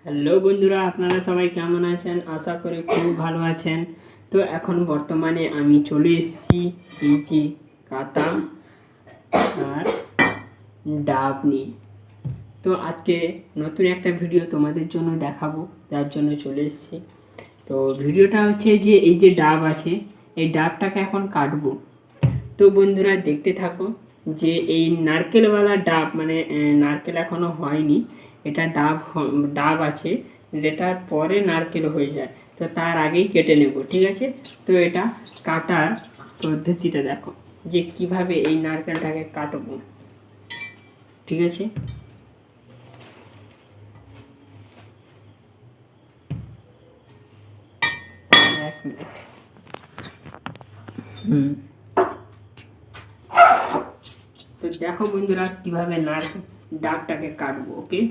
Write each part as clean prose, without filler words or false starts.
Hello বন্ধুরা, আপনারা সবাই কেমন আছেন? আশা করি খুব ভালো আছেন। তো এখন বর্তমানে আমি চলে এসেছি এই যে কাটা আর ডাব নিয়ে। তো আজকে নতুন একটা ভিডিও তোমাদের জন্য দেখাবো, যার জন্য চলে এসেছি। তো ভিডিওটা হচ্ছে যে এই যে ডাব আছে, এই ডাবটাকে এখন কাটবো। তো বন্ধুরা দেখতে থাকো যে এই নারকেলওয়ালা ডাব, মানে নারকেল এখনো হয়নি, এটা ডাব আছে, যেটার পরে নারকেল হয়ে যায়। তো তার আগেই কেটে নেব, ঠিক আছে? তো এটা কাটার পদ্ধতিটা দেখো যে কিভাবে এই নারকেলটাকে কাটবো, ঠিক আছে? এক মিনিট। তো দেখো বন্ধুরা কিভাবে নারকেল ডাবটাকে কাটবো, ওকে?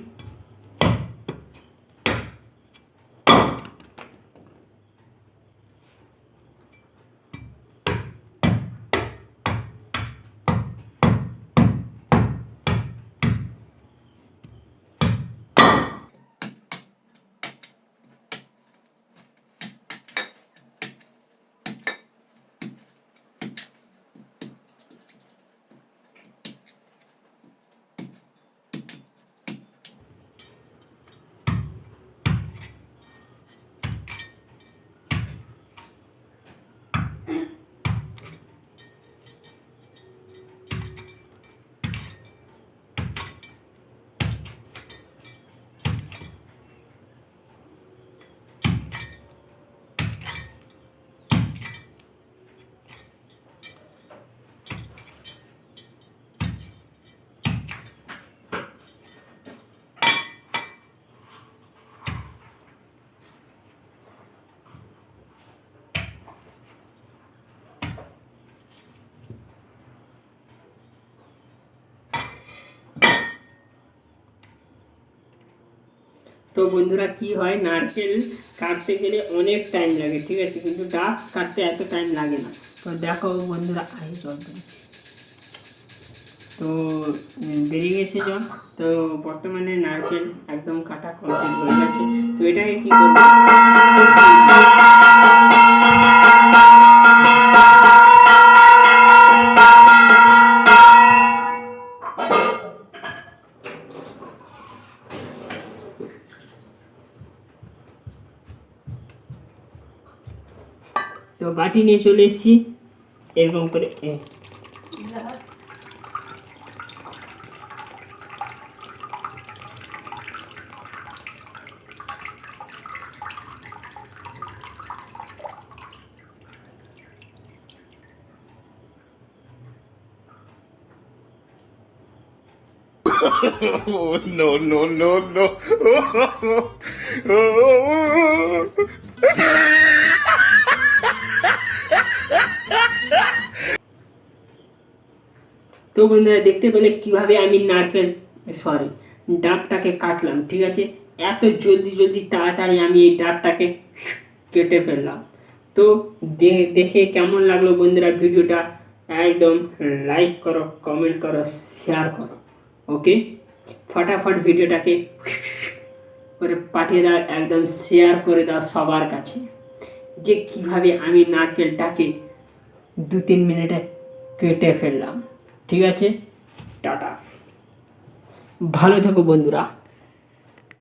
তো বন্ধুরা কি হয়, নারকেল কাটতে গেলে অনেক টাইম লাগে, ঠিক আছে? কিন্তু ডাব কাটতে এত টাইম লাগে না। তো দেখো বন্ধুরা, তো বেরিয়ে গেছে জল। তো বর্তমানে নারকেল একদম কাটা কমপ্লিট হয়ে গেছে। তো এটাকে কি করবো, তো বাটি নিয়ে চলে এসেছি এরকম করে। Oh, no, no, no, no. তো বন্ধুরা দেখতে পেলে কিভাবে আমি ডাবটাকে কাটলাম, ঠিক আছে? এত জলদি তাড়াতাড়ি আমি এই ডাবটাকে কেটে ফেললাম। তো দেখে কেমন লাগলো বন্ধুরা ভিডিওটা? একদম লাইক করো, কমেন্ট করো, শেয়ার করো, ওকে? ফটাফট ভিডিওটাকে করে পাঠিয়ে দাও, একদম শেয়ার করে দাও সবার কাছে, যে কিভাবে আমি নারকেলটাকে 2-3 মিনিটে কেটে ফেললাম, ঠিক আছে? টাটা, ভালো থেকো বন্ধুরা।